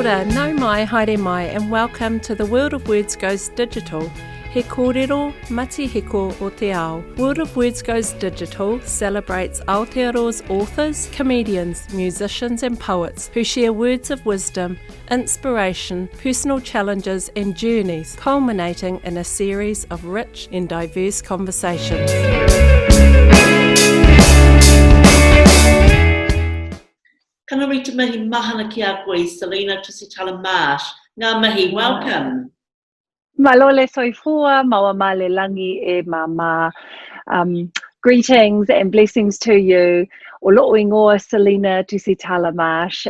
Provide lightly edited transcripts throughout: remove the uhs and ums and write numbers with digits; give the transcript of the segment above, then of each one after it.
Kia ora, nau mai, haere mai, and welcome to The World of Words Goes Digital. He kōrero, Matihiko o te ao. World of Words Goes Digital celebrates Aotearoa's authors, comedians, musicians and poets who share words of wisdom, inspiration, personal challenges and journeys, culminating in a series of rich and diverse conversations. Kana rita mihi mahana ki a koe, Selina Tusitala Marsh. Ngā mihi, welcome. Malole soifua, maua male langi e mama. Greetings and blessings to you. O loo ingoa Selina Tusitala Marsh.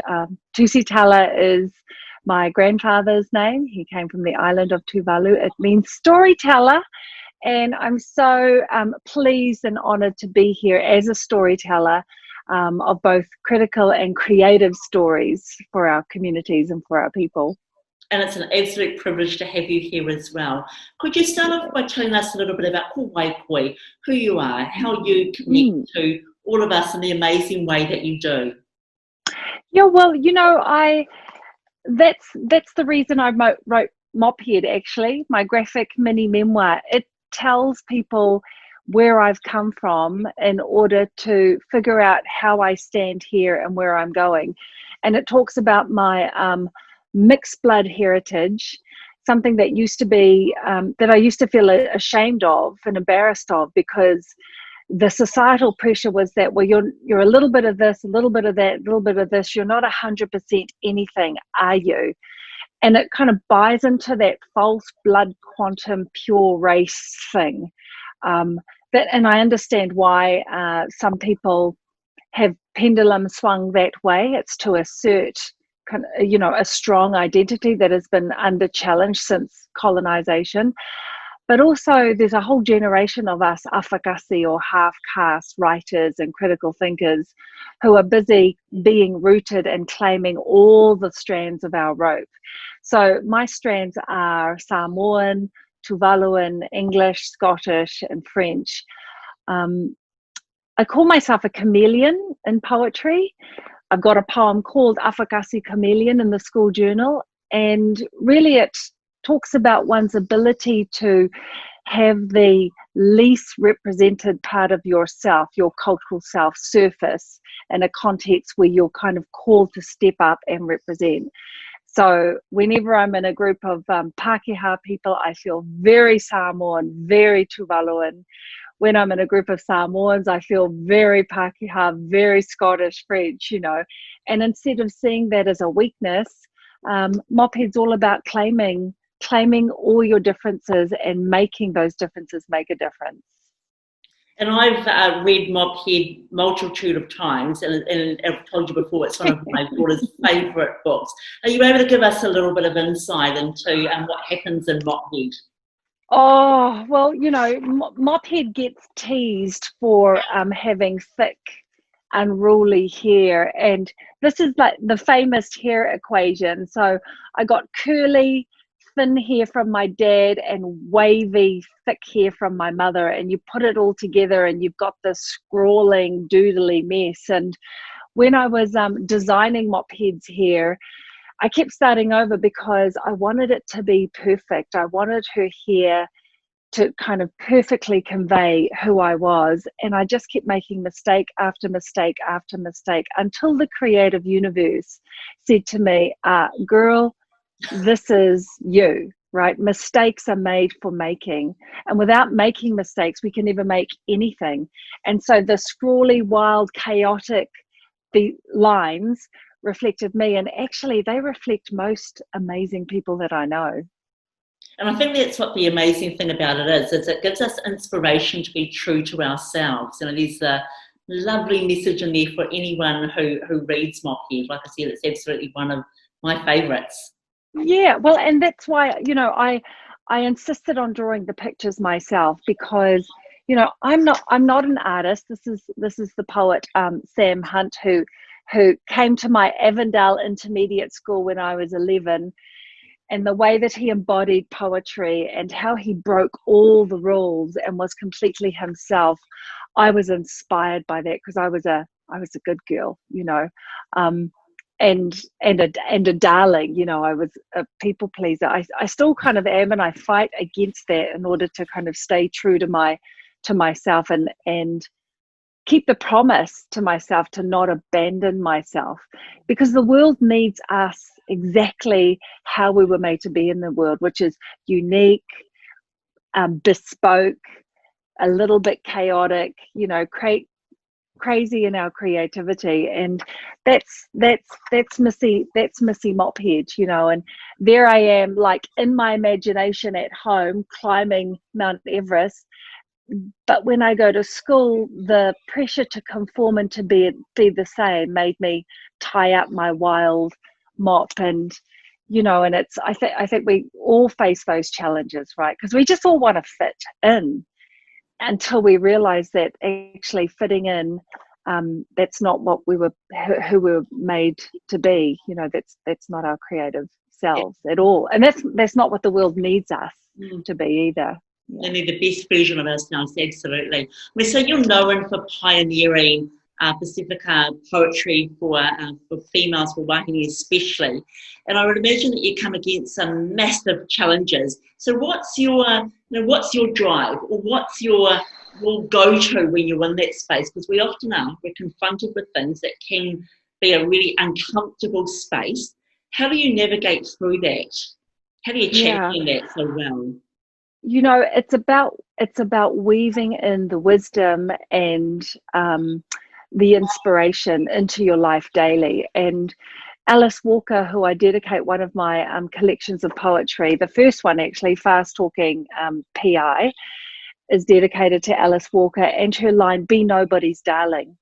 Tusitala is my grandfather's name. He came from the island of Tuvalu. It means storyteller. And I'm so pleased and honoured to be here as a storyteller of both critical and creative stories for our communities and for our people. And it's an absolute privilege to have you here as well. Could you start off by telling us a little bit about ko waipoi, who you are, how you connect to all of us in the amazing way that you do? Yeah, well, you know, that's the reason I wrote Mophead, actually, my graphic mini memoir. It tells people where I've come from in order to figure out how I stand here and where I'm going. And it talks about my mixed blood heritage, something that used to be, that I used to feel ashamed of and embarrassed of, because the societal pressure was that, well, you're a little bit of this, a little bit of that, a little bit of this, you're not 100% anything, are you? And it kind of buys into that false blood quantum pure race thing. And I understand why some people have pendulum swung that way. It's to assert a strong identity that has been under challenge since colonization. But also there's a whole generation of us Afakasi or half-caste writers and critical thinkers who are busy being rooted and claiming all the strands of our rope. So my strands are Samoan, Tuvaluan, English, Scottish and French. I call myself a chameleon in poetry. I've got a poem called Afakasi Chameleon in the school journal, and really it talks about one's ability to have the least represented part of yourself, your cultural self, surface in a context where you're kind of called to step up and represent. So whenever I'm in a group of Pākehā people, I feel very Samoan, very Tuvaluan. When I'm in a group of Samoans, I feel very Pākehā, very Scottish, French, And instead of seeing that as a weakness, Mophead's all about claiming all your differences and making those differences make a difference. And I've read Mophead multitude of times, and I've told you before, it's one of my daughter's favourite books. Are you able to give us a little bit of insight into what happens in Mophead? Oh, well, Mophead gets teased for having thick, unruly hair. And this is like the famous hair equation. So I got curly, thin hair from my dad and wavy, thick hair from my mother. And you put it all together and you've got this scrawling, doodly mess. And when I was designing Mophead's hair, I kept starting over because I wanted it to be perfect. I wanted her hair to kind of perfectly convey who I was. And I just kept making mistake after mistake after mistake until the creative universe said to me, girl, this is you, right? Mistakes are made for making. And without making mistakes, we can never make anything. And so the scrawly, wild, chaotic lines reflected me, and actually they reflect most amazing people that I know. And I think that's what the amazing thing about it is it gives us inspiration to be true to ourselves. There's a lovely message in there for anyone who reads Mophead. Like I said, it's absolutely one of my favourites. Yeah, well, and that's why I insisted on drawing the pictures myself, because I'm not an artist. This is the poet Sam Hunt who came to my Avondale Intermediate School when I was 11, and the way that he embodied poetry and how he broke all the rules and was completely himself, I was inspired by that, because I was a good girl, a darling. You know, I was a people pleaser. I still kind of am, and I fight against that in order to kind of stay true to myself and keep the promise to myself to not abandon myself, because the world needs us exactly how we were made to be in the world, which is unique, bespoke, a little bit chaotic, you know, crazy in our creativity. And that's Missy Mophead, you know. And there I am, like in my imagination at home, climbing Mount Everest. But when I go to school, the pressure to conform and to be the same made me tie up my wild mop. And you know, and it's I think we all face those challenges, right? Because we just all want to fit in, until we realize that actually fitting in, that's not what who we were made to be. You know, that's not our creative selves at all, and that's not what the world needs us to be either. Yeah. Only the best version of ourselves, absolutely. I mean, so you're known for pioneering Pasifika poetry for females, for wahine especially, and I would imagine that you come against some massive challenges. So what's your drive, or what's your go-to when you're in that space? Because we often are, we're confronted with things that can be a really uncomfortable space. How do you navigate through that? How do you champion that so well? You know, it's about weaving in the wisdom and the inspiration into your life daily. And Alice Walker, who I dedicate one of my collections of poetry, the first one actually, Fast Talking PI, is dedicated to Alice Walker and her line, "Be nobody's darling."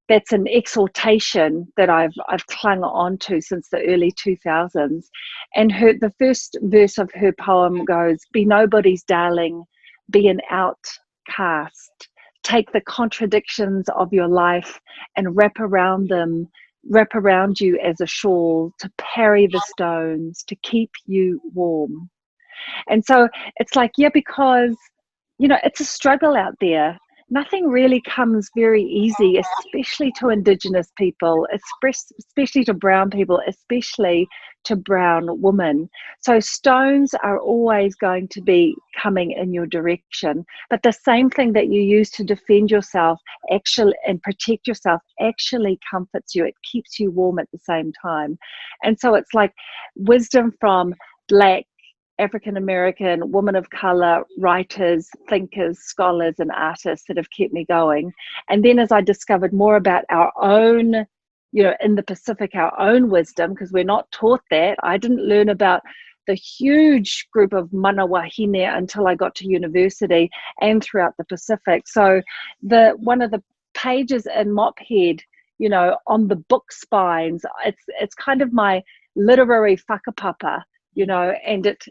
That's an exhortation that I've clung on to since the early 2000s. And the first verse of her poem goes, "Be nobody's darling, be an outcast. Take the contradictions of your life and wrap around you as a shawl, to parry the stones, to keep you warm." And so it's like, yeah, because, you know, it's a struggle out there. Nothing really comes very easy, especially to Indigenous people, especially to brown people, especially to brown women. So stones are always going to be coming in your direction. But the same thing that you use to defend yourself actually and protect yourself actually comforts you. It keeps you warm at the same time. And so it's like wisdom from Black, African American, women of color, writers, thinkers, scholars, and artists that have kept me going. And then as I discovered more about our own, you know, in the Pacific, our own wisdom, because we're not taught that. I didn't learn about the huge group of mana wahine until I got to university and throughout the Pacific. So one of the pages in Mophead, you know, on the book spines, it's kind of my literary whakapapa, you know, and it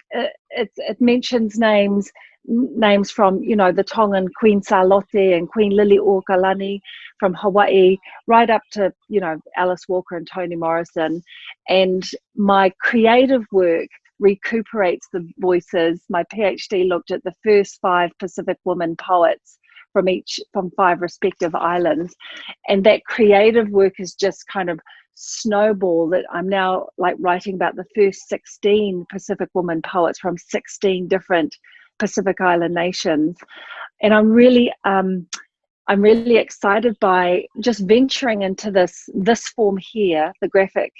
mentions names from, you know, the Tongan Queen Charlotte and Queen Liliuokalani from Hawaii, right up to, you know, Alice Walker and Toni Morrison. And my creative work recuperates the voices. My PhD looked at the first 5 Pacific women poets from 5 respective islands, and that creative work is just kind of snowball that I'm now like writing about the first 16 Pacific women poets from 16 different Pacific Island nations. And I'm really excited by just venturing into this form here, the graphic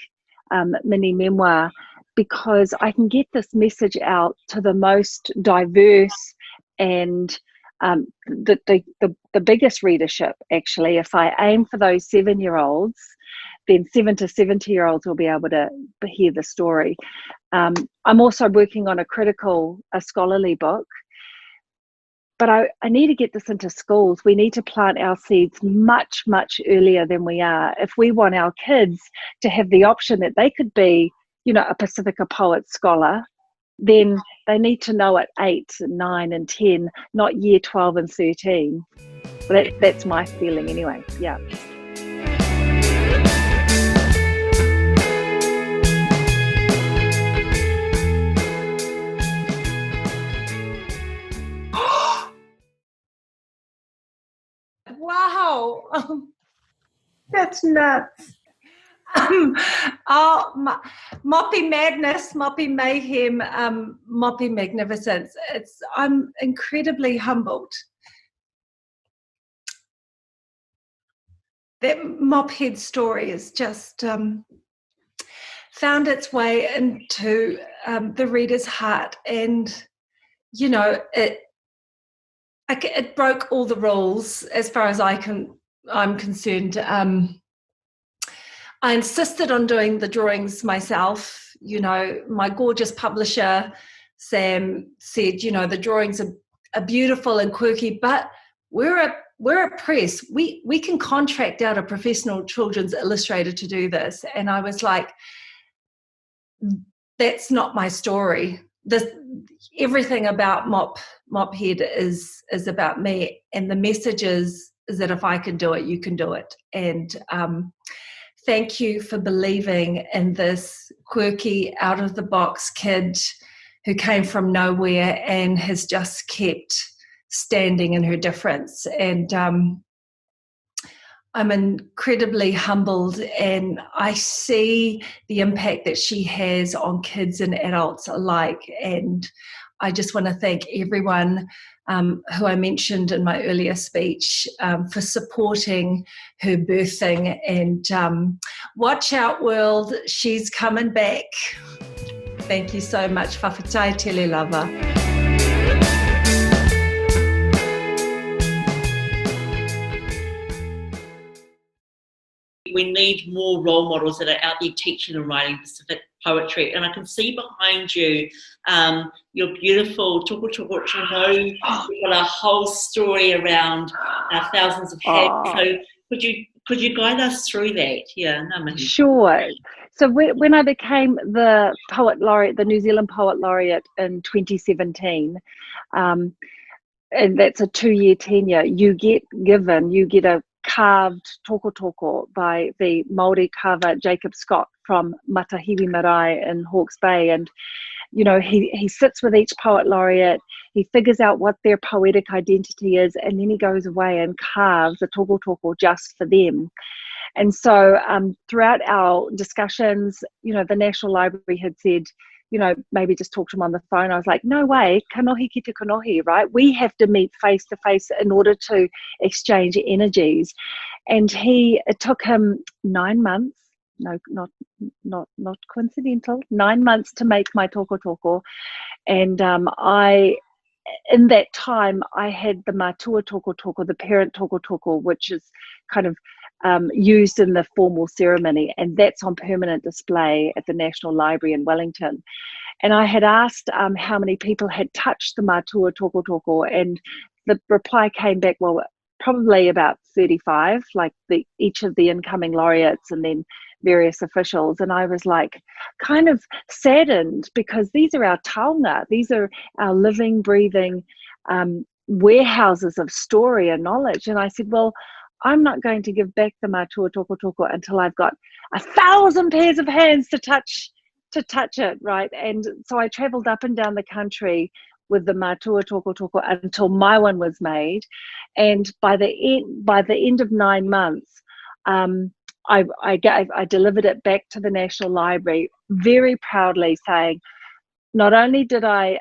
mini memoir, because I can get this message out to the most diverse and the biggest readership. Actually, if I aim for those 7-year-olds, then 7 to 70-year-olds will be able to hear the story. I'm also working on a scholarly book, but I need to get this into schools. We need to plant our seeds much, much earlier than we are. If we want our kids to have the option that they could be, you know, a Pasifika poet scholar, then they need to know at 8, 9 and 10, not year 12 and 13. Well, that's my feeling anyway. Yeah. Wow. That's nuts. Oh, Moppy madness, Moppy mayhem, Moppy magnificence. I'm incredibly humbled. That Mophead story has just found its way into the reader's heart, and you know it broke all the rules as far as I'm concerned. I insisted on doing the drawings myself. You know, my gorgeous publisher, Sam, said, you know, the drawings are beautiful and quirky, but we're a press. We can contract out a professional children's illustrator to do this. And I was like, that's not my story. Everything about Mophead is about me. And the message is that if I can do it, you can do it. And thank you for believing in this quirky, out-of-the-box kid who came from nowhere and has just kept standing in her difference. And I'm incredibly humbled, and I see the impact that she has on kids and adults alike. And I just want to thank everyone who I mentioned in my earlier speech for supporting her birthing. And watch out, world, she's coming back. Thank you so much. Whawhatai tele lava. We need more role models that are out there teaching and writing Pacific poetry. And I can see behind you your beautiful toko toko, which I know you've got a whole story around thousands of heads. So could you guide us through that? Yeah, sure. So when I became the poet laureate, the New Zealand poet laureate in 2017, and that's a 2-year tenure, you get a carved toko toko by the Māori carver Jacob Scott from Matahiki Marae in Hawke's Bay. And you know, he sits with each poet laureate, he figures out what their poetic identity is, and then he goes away and carves a toko toko just for them. And so throughout our discussions, you know, the National Library had said, you know, maybe just talk to him on the phone. I was like, no way, kanohi ki te kanohi, right? We have to meet face to face in order to exchange energies. And it took him 9 months, no, not coincidental, 9 months to make my toko toko. And in that time, I had the matua toko toko, the parent toko toko, which is kind of used in the formal ceremony, and that's on permanent display at the National Library in Wellington. And I had asked how many people had touched the matua toko toko, and the reply came back, well, probably about 35, like each of the incoming laureates and then various officials. And I was like kind of saddened, because these are our taonga, these are our living, breathing warehouses of story and knowledge. And I said, well, I'm not going to give back the matua toko toko until I've got 1,000 pairs of hands to touch it, right? And so I traveled up and down the country with the matua toko toko until my one was made. And by the end of 9 months, I delivered it back to the National Library very proudly, saying, not only did I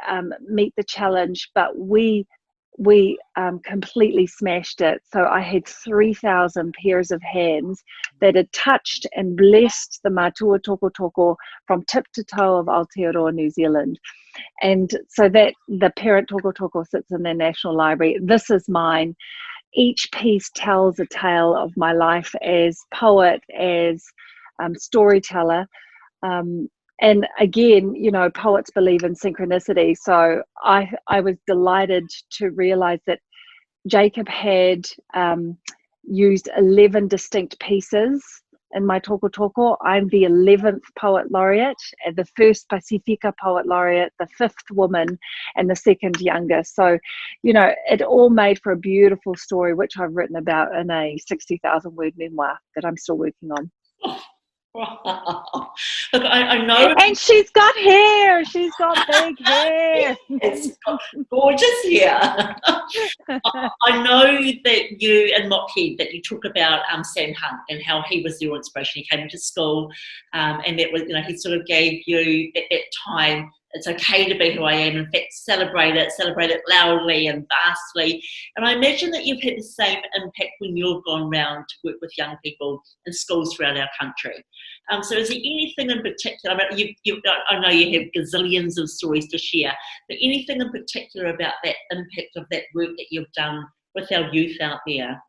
meet the challenge, but we completely smashed it. So I had 3,000 pairs of hands that had touched and blessed the matua toko toko from tip to toe of Aotearoa, New Zealand. And so that the parent toko toko sits in the National Library. This is mine. Each piece tells a tale of my life as poet, as storyteller. And again, you know, poets believe in synchronicity. So I was delighted to realize that Jacob had used 11 distinct pieces in my toko toko. I'm the 11th poet laureate, and the first Pasifika poet laureate, the 5th woman, and the 2nd youngest. So, you know, it all made for a beautiful story, which I've written about in a 60,000 word memoir that I'm still working on. Look, I know. And she's got hair. She's got big hair. It's gorgeous here. I know that you and Mockhead, that you talk about Sam Hunt and how he was your inspiration. He came into school, and that was, he sort of gave you at that time, it's okay to be who I am. In fact, celebrate it loudly and vastly. And I imagine that you've had the same impact when you've gone round to work with young people in schools throughout our country. So is there anything in particular, I mean, I know you have gazillions of stories to share, but anything in particular about that impact of that work that you've done with our youth out there?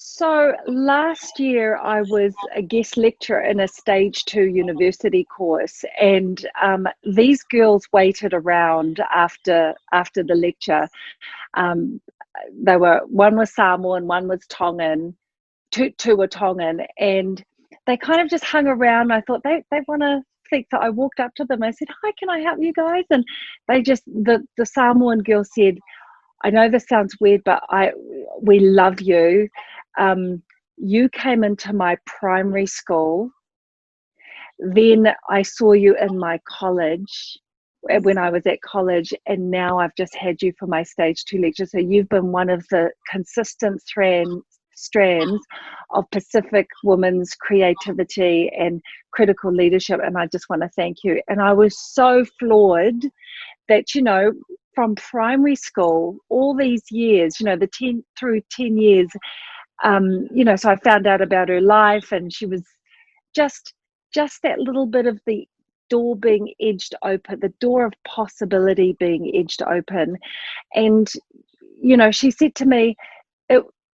So last year I was a guest lecturer in a stage 2 university course, and these girls waited around after the lecture. One was Samoan, one was Tongan, two were Tongan, and they kind of just hung around. I thought they want to speak, so I walked up to them. I said, "Hi, can I help you guys?" And they just, the Samoan girl said, "I know this sounds weird, but we love you. You came into my primary school. Then I saw you in my college when I was at college, and now I've just had you for my stage 2 lecture. So you've been one of the consistent strands of Pacific women's creativity and critical leadership, and I just want to thank you." And I was so floored that, from primary school, all these years, the 10 years, so I found out about her life, and she was just that little bit of the door being edged open, the door of possibility being edged open. And, she said to me,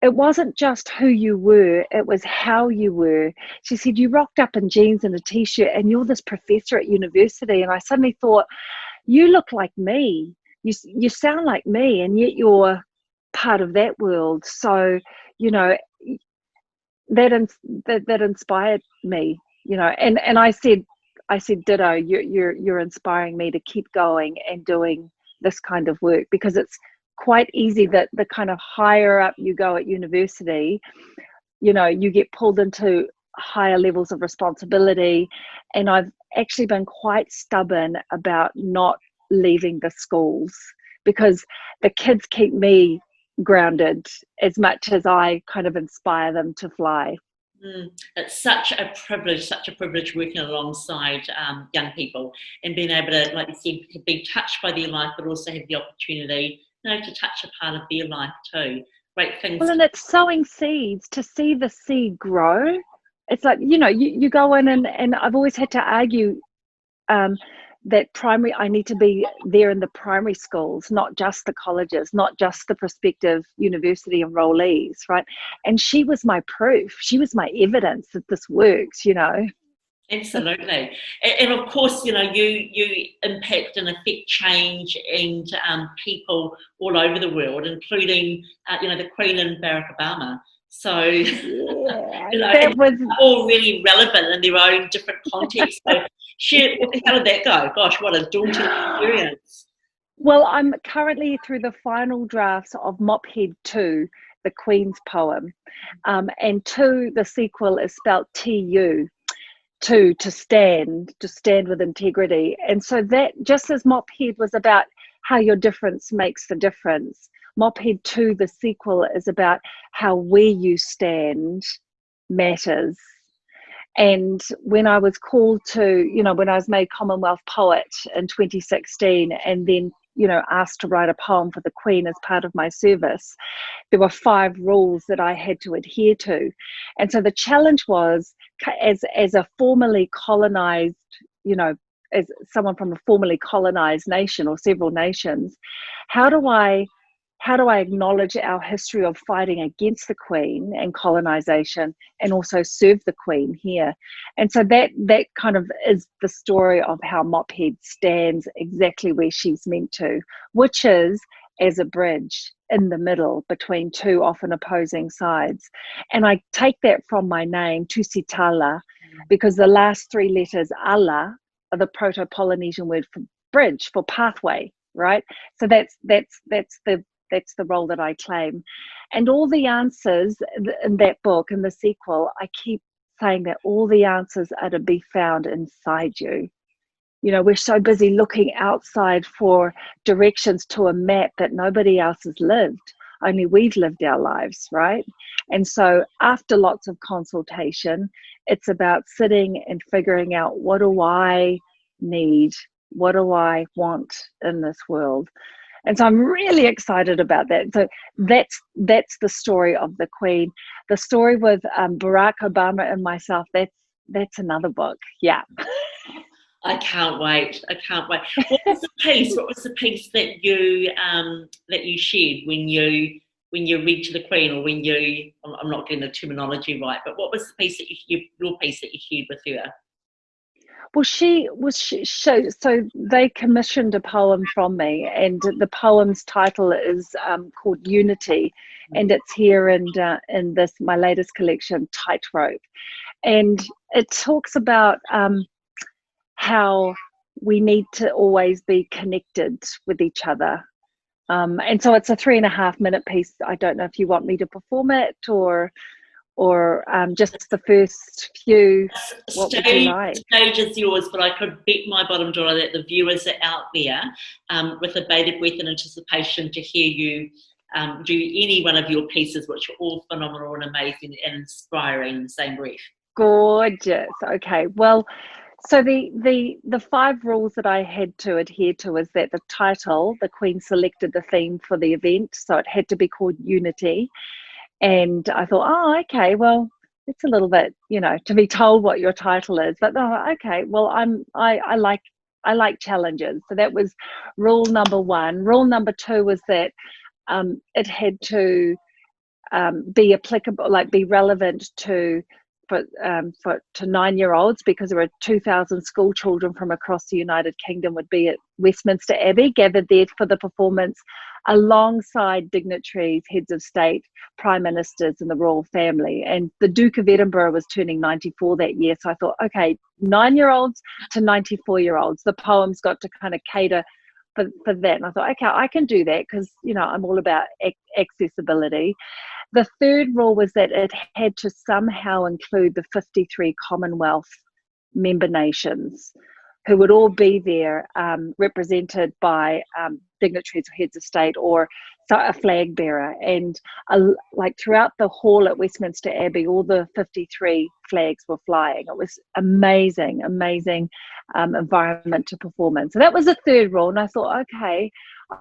it wasn't just who you were, it was how you were. She said, "You rocked up in jeans and a t-shirt, and you're this professor at university." And I suddenly thought, you look like me, you sound like me, and yet you're part of that world. So, that inspired me, and I said, ditto. You're inspiring me to keep going and doing this kind of work, because it's quite easy that the kind of higher up you go at university, you get pulled into higher levels of responsibility. And I've actually been quite stubborn about not leaving the schools, because the kids keep me grounded as much as I kind of inspire them to fly. It's such a privilege working alongside young people and being able to, like you said, be touched by their life, but also have the opportunity, to touch a part of their life too. Great things. Well, and it's sowing seeds, to see the seed grow. It's like, you go in, and I've always had to argue that I need to be there in the primary schools, not just the colleges, not just the prospective university enrollees, right? And she was my proof. She was my evidence that this works, Absolutely. And of course, you impact and affect change and people all over the world, including, the Queen and Barack Obama. So, that was all really relevant in their own different contexts. So, how did that go? Gosh, what a daunting experience. Well, I'm currently through the final drafts of Mophead 2, the Queen's poem. And 2, the sequel, is spelled T-U. To stand with integrity. And so that, just as Mophead was about how your difference makes the difference, Mophead 2, the sequel, is about how where you stand matters. And when I was called to, when I was made Commonwealth Poet in 2016, and then, asked to write a poem for the Queen as part of my service, there were 5 rules that I had to adhere to. And so the challenge was, as a formerly colonized, as someone from a formerly colonized nation or several nations, how do I acknowledge our history of fighting against the Queen and colonization, and also serve the Queen here? And so that kind of is the story of how Mophead stands exactly where she's meant to, which is as a bridge in the middle between 2 often opposing sides. And I take that from my name, Tusitala, because the last 3 letters, ala, are the Proto-Polynesian word for bridge, for pathway, right? So that's the role that I claim. And all the answers in that book, in the sequel, I keep saying that all the answers are to be found inside you. You know, we're so busy looking outside for directions to a map that nobody else has lived. Only we've lived our lives, right? And so after lots of consultation, it's about sitting and figuring out, what do I need? What do I want in this world? And so I'm really excited about that. So that's the story of the Queen. The story with Barack Obama and myself, that's another book. Yeah. I can't wait. I can't wait. What was the piece? What was the piece that you shared when you read to the Queen, or when you? I'm not getting the terminology right, but what was the piece that your piece that you shared with her? Well, so they commissioned a poem from me, and the poem's title is called Unity, and it's here in this my latest collection, Tightrope, and it talks about how we need to always be connected with each other. And so it's a 3.5 minute piece. I don't know if you want me to perform it or just the first few. What would you like? Stage is yours, but I could bet my bottom dollar that the viewers are out there with a bated breath and anticipation to hear you do any one of your pieces, which are all phenomenal and amazing and inspiring in the same breath. Gorgeous. Okay. Well, so the 5 rules that I had to adhere to is that the title, the Queen selected the theme for the event, so it had to be called Unity. And I thought, oh, okay, well, it's a little bit, to be told what your title is. But okay, well, I like challenges. So that was rule number 1. Rule number 2 was that it had to be applicable, like be relevant to 9-year-olds, because there were 2,000 school children from across the United Kingdom would be at Westminster Abbey, gathered there for the performance, alongside dignitaries, heads of state, prime ministers, and the royal family. And the Duke of Edinburgh was turning 94 that year, so I thought, okay, 9-year-olds to 94-year-olds. The poem's got to kind of cater for that. And I thought, okay, I can do that, because I'm all about accessibility. The third rule was that it had to somehow include the 53 Commonwealth member nations, who would all be there, represented by dignitaries or heads of state, or a flag bearer. And like throughout the hall at Westminster Abbey, all the 53 flags were flying. It was amazing environment to perform in. So that was the third rule. And I thought, okay,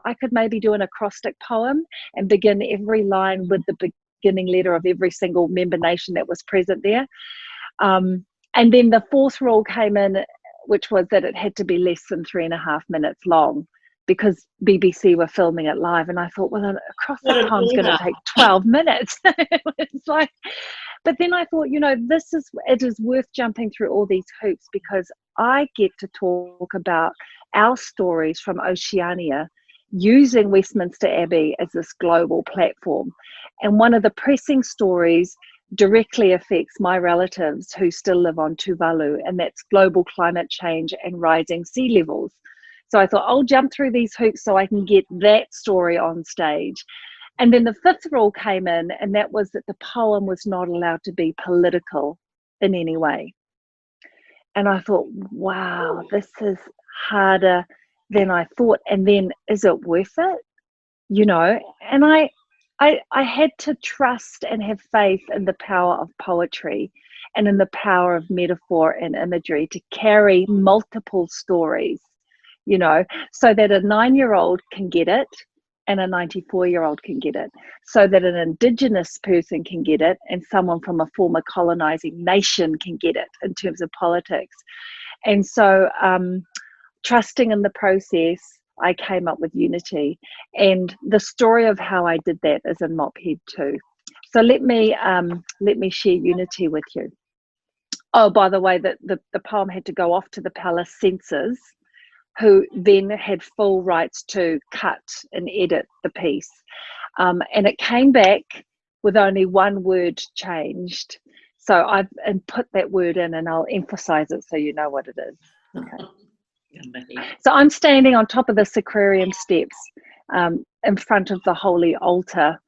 I could maybe do an acrostic poem and begin every line with the beginning letter of every single member nation that was present there. And then the fourth rule came in, which was that it had to be less than 3.5 minutes long, because BBC were filming it live. And I thought, well, an acrostic poem's going to take 12 minutes. It's like, but then I thought, it is worth jumping through all these hoops, because I get to talk about our stories from Oceania, using Westminster Abbey as this global platform. And one of the pressing stories directly affects my relatives who still live on Tuvalu, and that's global climate change and rising sea levels. So I thought, I'll jump through these hoops so I can get that story on stage. And then the fifth rule came in, and that was that the poem was not allowed to be political in any way. And I thought, wow, this is harder than I thought. And then, is it worth it? And I had to trust and have faith in the power of poetry and in the power of metaphor and imagery to carry multiple stories, so that a 9-year-old can get it and a 94-year-old can get it, so that an Indigenous person can get it and someone from a former colonizing nation can get it in terms of politics. And so trusting in the process, I came up with Unity, and the story of how I did that is in Mophead too. So let me share Unity with you. Oh, by the way, the poem had to go off to the palace censors, who then had full rights to cut and edit the piece, and it came back with only one word changed. So I've put that word in, and I'll emphasize it so you know what it is. Okay. So I'm standing on top of the sacrarium steps in front of the holy altar,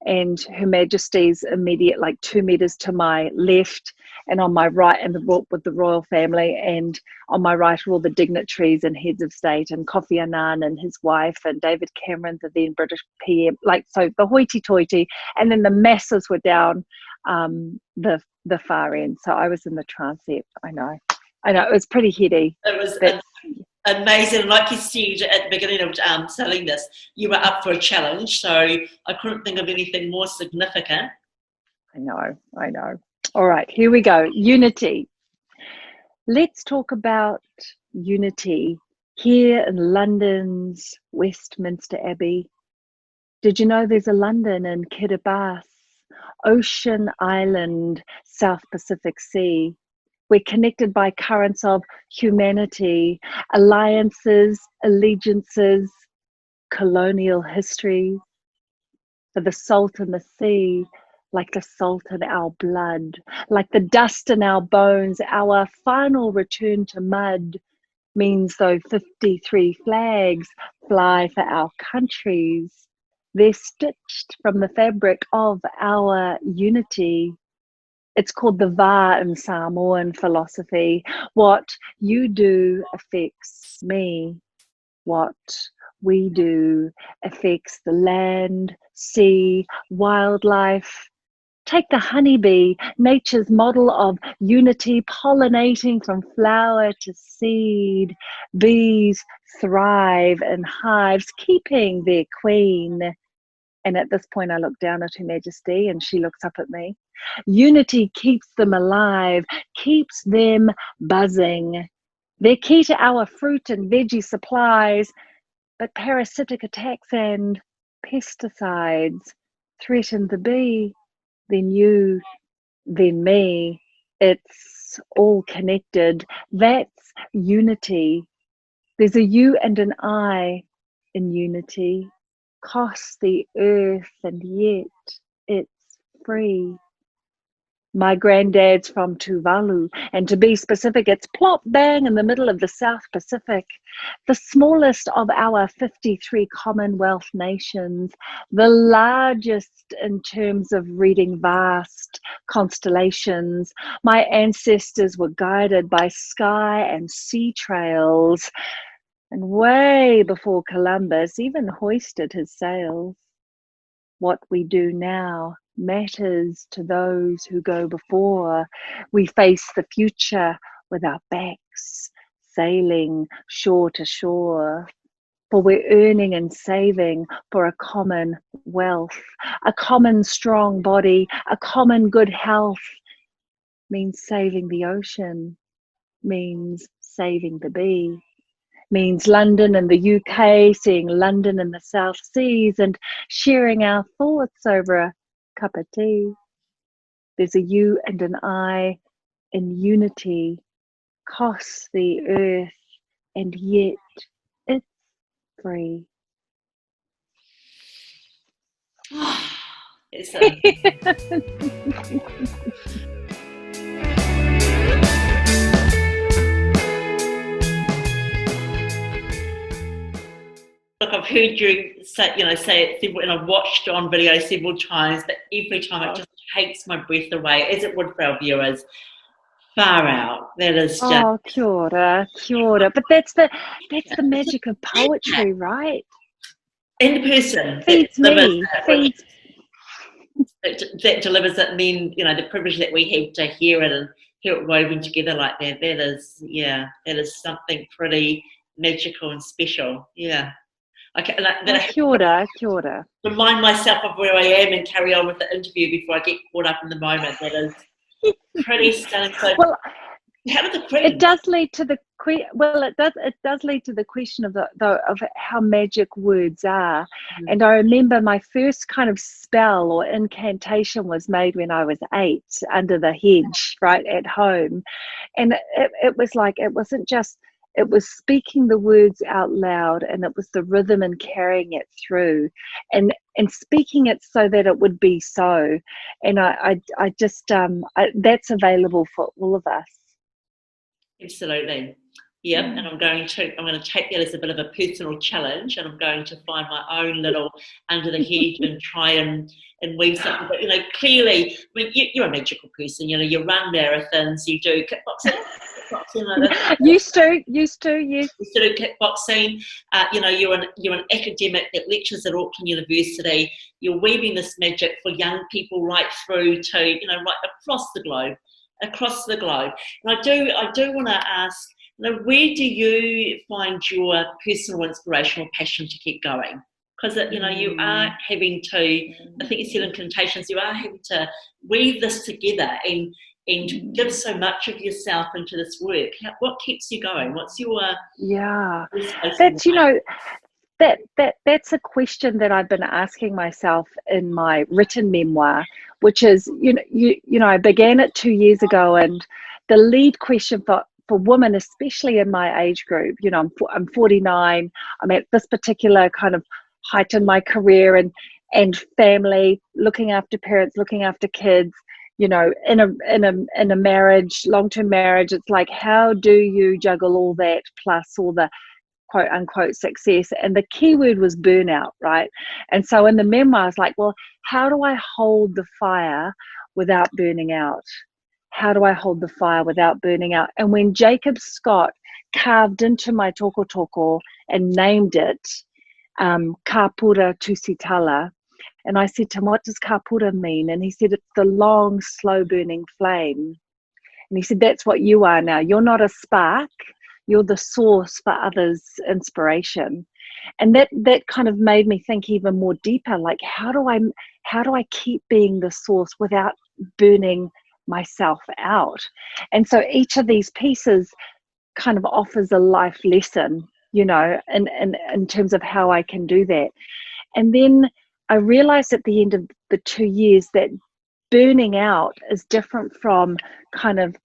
and Her Majesty's immediate, like 2 meters to my left, and on my right, and with the royal family, and on my right are all the dignitaries and heads of state, and Kofi Annan and his wife, and David Cameron, the then British PM. Like, so the hoity-toity, and then the masses were down the far end. So I was in the transept. I know, it was pretty heady. It was amazing. Like you said at the beginning of selling this, you were up for a challenge, so I couldn't think of anything more significant. I know. All right, here we go. Unity. Let's talk about unity here in London's Westminster Abbey. Did you know there's a London in Kiribati, Ocean Island, South Pacific Sea? We're connected by currents of humanity, alliances, allegiances, colonial history. For the salt in the sea, like the salt in our blood, like the dust in our bones, our final return to mud means though 53 flags fly for our countries, they're stitched from the fabric of our unity. It's called the Va in Samoan philosophy. What you do affects me. What we do affects the land, sea, wildlife. Take the honeybee, nature's model of unity, pollinating from flower to seed. Bees thrive in hives, keeping their queen. And at this point, I look down at Her Majesty and she looks up at me. Unity keeps them alive, keeps them buzzing. They're key to our fruit and veggie supplies, but parasitic attacks and pesticides threaten the bee, then you, then me. It's all connected. That's unity. There's a you and an I in unity. Costs the earth, and yet it's free. My granddad's from Tuvalu, and to be specific, it's plop bang in the middle of the South Pacific, the smallest of our 53 Commonwealth nations, the largest in terms of reading vast constellations. My ancestors were guided by sky and sea trails, and way before Columbus even hoisted his sails. What we do now matters to those who go before. We face the future with our backs, sailing shore to shore. For we're earning and saving for a common wealth, a common strong body, a common good health. Means saving the ocean, means saving the bee. Means London and the UK, seeing London and the South Seas, and sharing our thoughts over a cup of tea. There's a you and an I in unity, costs the earth, and yet it's free. It's Look, I've heard you say it several, and I've watched on video several times, but every time it just takes my breath away, as it would for our viewers. Far out. That is just. Oh, kia ora, kia ora. But that's the magic of poetry, right? And the person feeds me. That delivers it, and then the privilege that we have to hear it and hear it woven together like that. That is something pretty magical and special. Yeah. Okay, kia ora, kia ora. Remind myself of where I am and carry on with the interview before I get caught up in the moment. That is pretty stunning. So, well, how did the Queen? It does lead to the it does lead to the question of of how magic words are. And I remember my first kind of spell or incantation was made when I was 8 under the hedge, right at home, and it was like, it wasn't just. It was speaking the words out loud, and it was the rhythm and carrying it through, and speaking it so that it would be so. And I just that's available for all of us. Absolutely. Yep, and I'm going to take that as a bit of a personal challenge, and I'm going to find my own little under the hedge and try and weave something. But clearly, I mean, you're a magical person. You run marathons, you do kickboxing. Used to, yes. You do kickboxing. You're an academic that lectures at Auckland University. You're weaving this magic for young people right through to right across the globe. And I do want to ask. Where do you find your personal inspirational passion to keep going? Because you are having to, I think you said in Contagions, you are having to weave this together and give so much of yourself into this work. What keeps you going? What's your that's a question that I've been asking myself in my written memoir, which is I began it 2 years ago, and the lead question for women, especially in my age group, I'm 49, I'm at this particular kind of height in my career and family, looking after parents, looking after kids, in a marriage, long-term marriage. It's like, how do you juggle all that plus all the quote unquote success? And the key word was burnout, right? And so in the memoir, I was like, well, how do I hold the fire without burning out? How do I hold the fire without burning out? And when Jacob Scott carved into my toko and named it Kāpura Tusitala, and I said to him, what does Kāpura mean? And he said, it's the long, slow burning flame. And he said, that's what you are now. You're not a spark. You're the source for others' inspiration. And that kind of made me think even more deeper, like, how do I keep being the source without burning myself out? And so each of these pieces kind of offers a life lesson, in terms of how I can do that. And then I realized at the end of the 2 years that burning out is different from kind of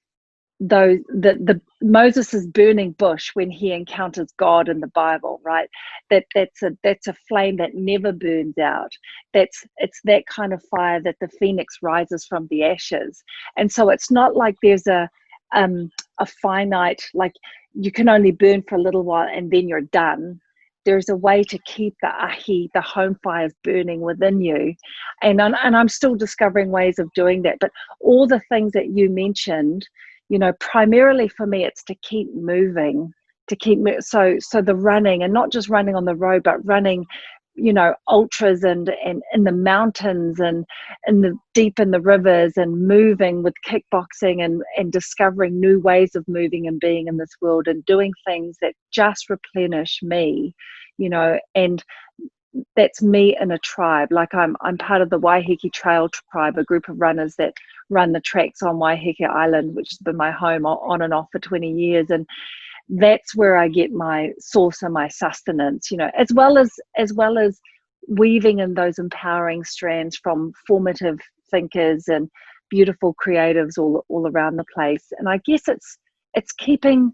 the Moses's burning bush when he encounters God in the Bible, right? That's a flame that never burns out. It's that kind of fire that the phoenix rises from the ashes. And so it's not like there's a finite, like you can only burn for a little while and then you're done. There's a way to keep the home fires burning within you. And I'm still discovering ways of doing that. But all the things that you mentioned, primarily for me, it's to keep moving, so the running, and not just running on the road, but running, ultras and in the mountains and deep in the rivers, and moving with kickboxing and discovering new ways of moving and being in this world and doing things that just replenish me, and that's me in a tribe. Like I'm part of the Waiheke Trail tribe, a group of runners that run the tracks on Waiheke Island, which has been my home on and off for 20 years. And that's where I get my source and my sustenance, as well as weaving in those empowering strands from formative thinkers and beautiful creatives all around the place. And I guess it's keeping,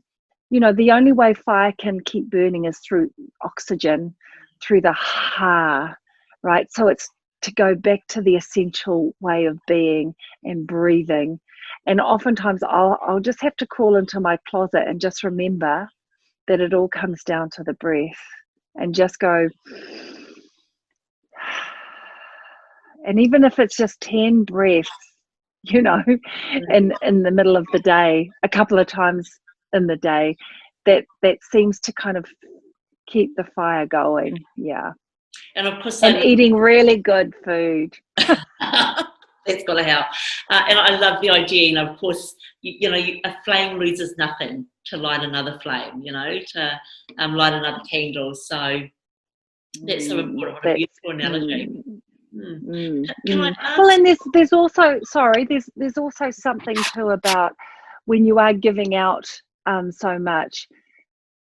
the only way fire can keep burning is through oxygen, through the ha, right? So it's to go back to the essential way of being and breathing. And oftentimes I'll just have to crawl into my closet and just remember that it all comes down to the breath, and just go. And even if it's just 10 breaths, in the middle of the day, a couple of times in the day, that seems to kind of keep the fire going. Yeah. And of course, eating really good food. That's got to help. And I love the idea. And of course, a flame loses nothing to light another flame. To light another candle. So that's so important. What a beautiful analogy. Can I ask? Well, and there's also something too about when you are giving out so much,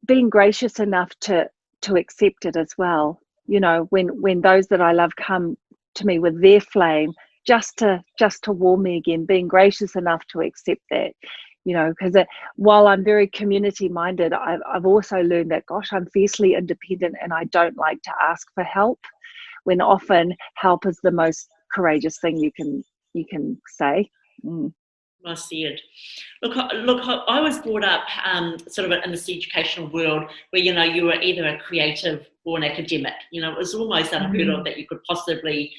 being gracious enough to accept it as well. When those that I love come to me with their flame, just to warm me again, being gracious enough to accept that, because while I'm very community minded, I've also learned that, gosh, I'm fiercely independent and I don't like to ask for help, when often help is the most courageous thing you can say. Well said. I was brought up sort of in this educational world where, you know, you were either a creative or an academic. You know, it was almost unheard of that you could possibly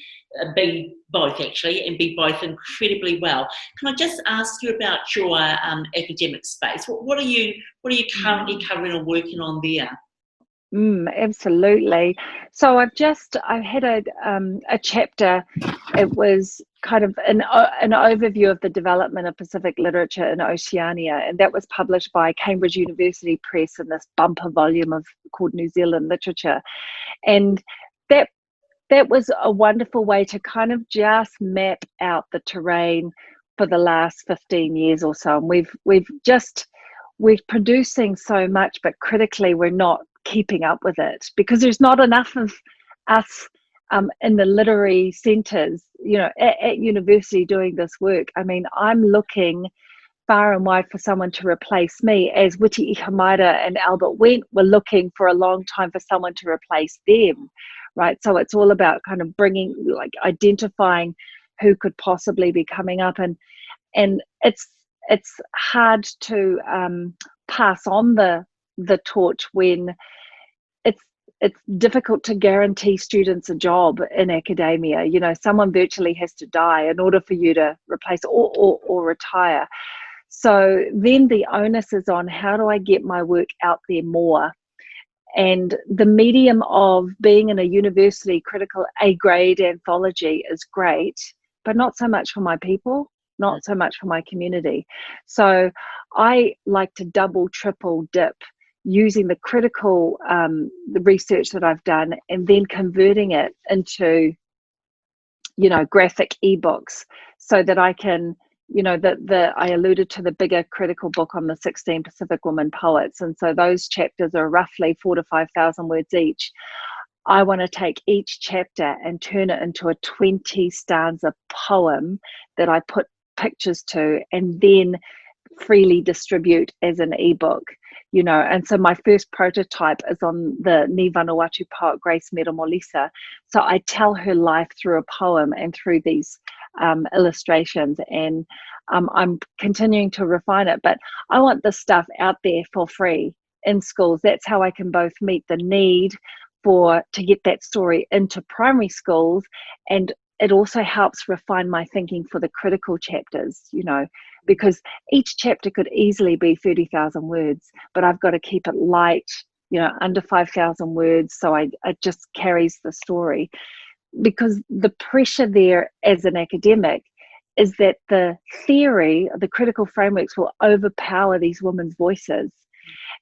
be both, actually, and be both incredibly well. Can I just ask you about your academic space? What are you currently covering or working on there? Absolutely. So I had a chapter. It was kind of an overview of the development of Pacific literature in Oceania, and that was published by Cambridge University Press in this bumper volume called New Zealand Literature, and that was a wonderful way to kind of just map out the terrain for the last 15 years or so. And we're producing so much, but critically we're not keeping up with it because there's not enough of us in the literary centres, you know, at university doing this work. I mean, I'm looking far and wide for someone to replace me, as Witi Ihamada and Albert Wendt were looking for a long time for someone to replace them, right? So it's all about kind of identifying who could possibly be coming up, and it's hard to pass on the torch when it's difficult to guarantee students a job in academia. You know, someone virtually has to die in order for you to replace or retire. So then the onus is on, how do I get my work out there more? And the medium of being in a university critical A-grade anthology is great, but not so much for my people, not so much for my community. So I like to double, triple dip using the critical the research that I've done and then converting it into, you know, graphic ebooks so that I can, you know, I alluded to the bigger critical book on the 16 Pacific women poets. And so those chapters are roughly 4,000 to 5,000 words each. I want to take each chapter and turn it into a 20 stanza poem that I put pictures to and then freely distribute as an ebook, you know. And so my first prototype is on the Ni Vanuatu poet Grace Meromolisa. So I tell her life through a poem and through these illustrations, and I'm continuing to refine it, but I want this stuff out there for free in schools. That's how I can both meet the need to get that story into primary schools, and it also helps refine my thinking for the critical chapters, you know, because each chapter could easily be 30,000 words, but I've got to keep it light, you know, under 5,000 words, so it just carries the story. Because the pressure there as an academic is that the theory, the critical frameworks will overpower these women's voices.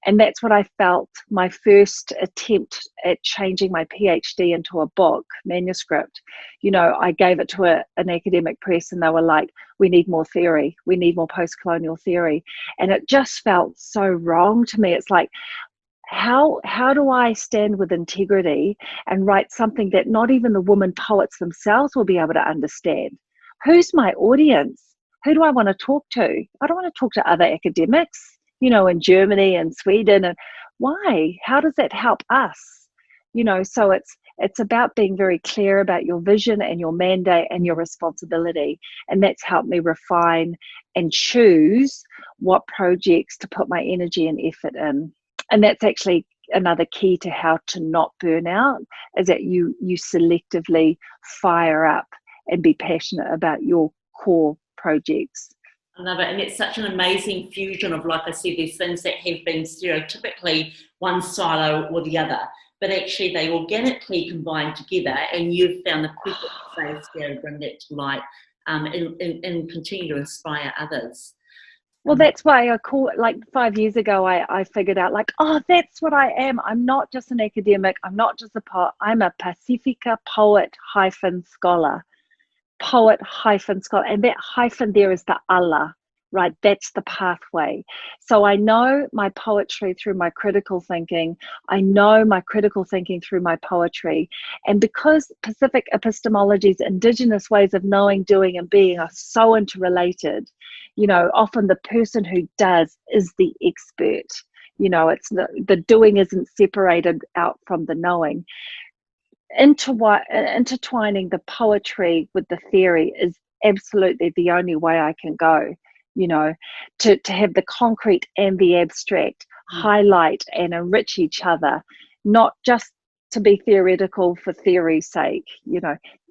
And that's what I felt my first attempt at changing my PhD into a book manuscript. You know, I gave it to an academic press and they were like, we need more theory. We need more post-colonial theory. And it just felt so wrong to me. It's like, how do I stand with integrity and write something that not even the women poets themselves will be able to understand? Who's my audience? Who do I want to talk to? I don't want to talk to other academics, you know, in Germany and Sweden. And why? How does that help us? You know, so it's about being very clear about your vision and your mandate and your responsibility. And that's helped me refine and choose what projects to put my energy and effort in. And that's actually another key to how to not burn out, is that you selectively fire up and be passionate about your core projects. I love it. And it's such an amazing fusion of, like I said, these things that have been stereotypically one silo or the other, but actually they organically combine together, and you've found the perfect space there to bring that to light and continue to inspire others. Well, that's why like 5 years ago, I figured out, like, oh, that's what I am. I'm not just an academic. I'm not just a poet. I'm a Pasifika poet-scholar. Poet-scholar. And that hyphen there is the Allah, right? That's the pathway. So I know my poetry through my critical thinking. I know my critical thinking through my poetry. And because Pacific epistemologies, indigenous ways of knowing, doing, and being are so interrelated, you know, often the person who does is the expert. You know, it's the doing isn't separated out from the knowing. Intertwining the poetry with the theory is absolutely the only way I can go. to have the concrete and the abstract highlight and enrich each other, not just to be theoretical for theory's sake.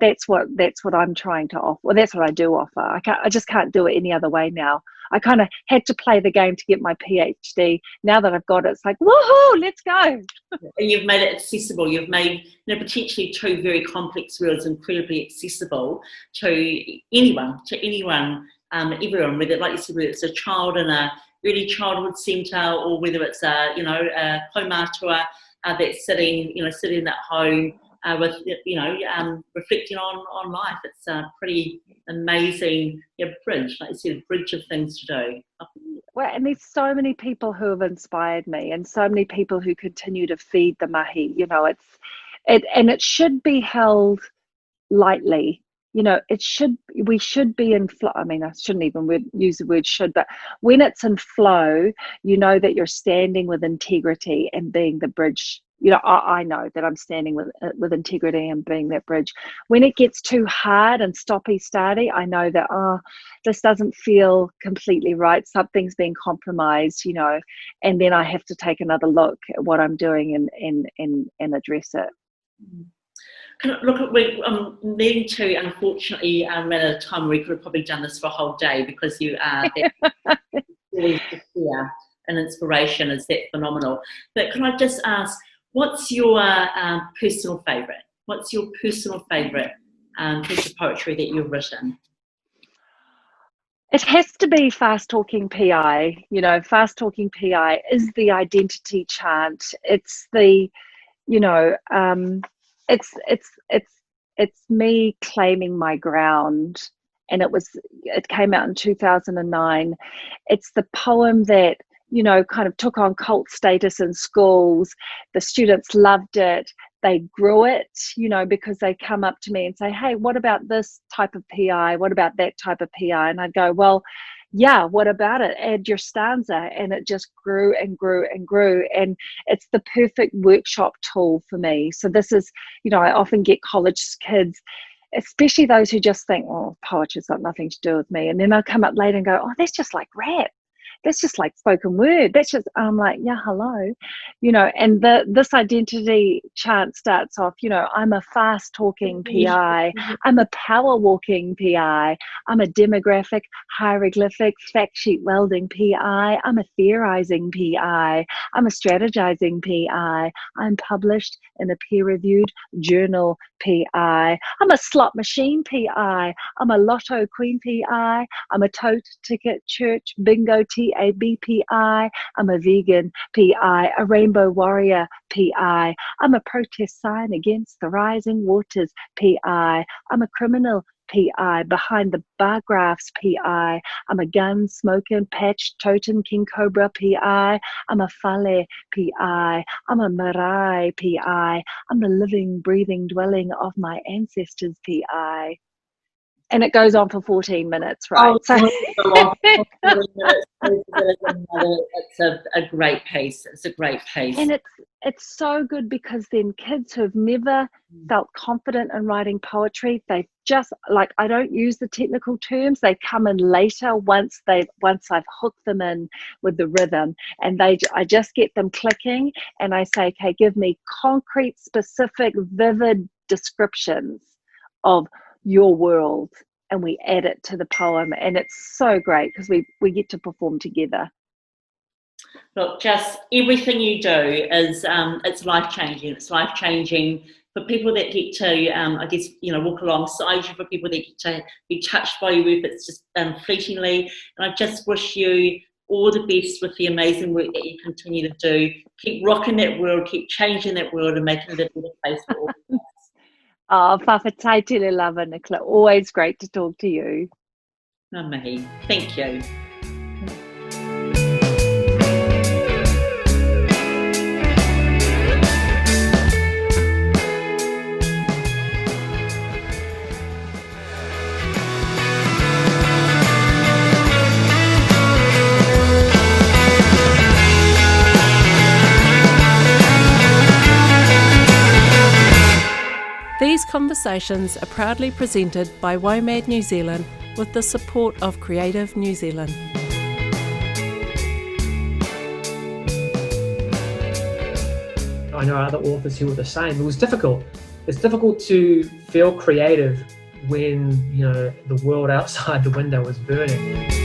That's what I'm trying to offer. Well, that's what I do offer. I just can't do it any other way now. I kind of had to play the game to get my PhD. Now that I've got it, it's like, woohoo, let's go. And you've made it accessible. You've made potentially two very complex worlds incredibly accessible to anyone, everyone, whether, like you said, whether it's a child in a early childhood centre, or whether it's a kaumatua that's sitting at home with reflecting on life. It's a pretty amazing bridge, like you said, a bridge of things to do. Well, and there's so many people who have inspired me, and so many people who continue to feed the mahi. It should be held lightly. We should be in flow. I mean, I shouldn't even use the word should, but when it's in flow, that you're standing with integrity and being the bridge. I know that I'm standing with integrity and being that bridge. When it gets too hard and stoppy-starty, I know that, this doesn't feel completely right. Something's been compromised, and then I have to take another look at what I'm doing and address it. Look, I'm needing to, unfortunately, run out of time. We could have probably done this for a whole day, because you are really an inspiration. Is that phenomenal? But can I just ask, what's your personal favourite? What's your personal favourite piece of poetry that you've written? It has to be Fast Talking PI. Fast Talking PI is the identity chant. It's the, it's me claiming my ground, and it came out in 2009. It's the poem that kind of took on cult status in schools. The students loved it. They grew it, because they come up to me and say, hey, what about this type of PI? What about that type of PI? And I'd go, well, yeah, what about it? Add your stanza. And it just grew and grew and grew. And it's the perfect workshop tool for me. So this is, I often get college kids, especially those who just think, oh, poetry's got nothing to do with me. And then they'll come up later and go, oh, that's just like rap. That's just like spoken word. I'm like, yeah, hello, and this identity chant starts off, I'm a fast talking PI. I'm a power walking PI. I'm a demographic, hieroglyphic, fact sheet welding PI. I'm a theorizing PI. I'm a strategizing PI. I'm published in a peer reviewed journal PI. I'm a slot machine PI. I'm a lotto queen PI. I'm a tote ticket church bingo TABPI. I'm a vegan PI, a rainbow warrior PI. I'm a protest sign against the rising waters PI. I'm a criminal PI, behind the bar graphs PI. I'm a gun smoking, patch toting king cobra PI. I'm a fale PI. I'm a marae PI. I'm the living, breathing dwelling of my ancestors PI. And it goes on for 14 minutes, right? It's a great piece. It's a great piece. And it's so good, because then kids who've never felt confident in writing poetry, they just, like, I don't use the technical terms, they come in later once I've hooked them in with the rhythm, and I just get them clicking, and I say, okay, give me concrete, specific, vivid descriptions of your world, and we add it to the poem, and it's so great because we get to perform together. Look, just everything you do is it's life-changing. It's life-changing for people that get to walk alongside you, for people that get to be touched by your work. It's just fleetingly, and I just wish you all the best with the amazing work that you continue to do. Keep rocking that world, keep changing that world, and making it a better place for all of us. Oh, whawhatai tele lava, Nicola. Always great to talk to you. Ngā mihi. Thank you. These conversations are proudly presented by WOMAD New Zealand with the support of Creative New Zealand. I know other authors who were the same. It was difficult. It's difficult to feel creative when, the world outside the window was burning.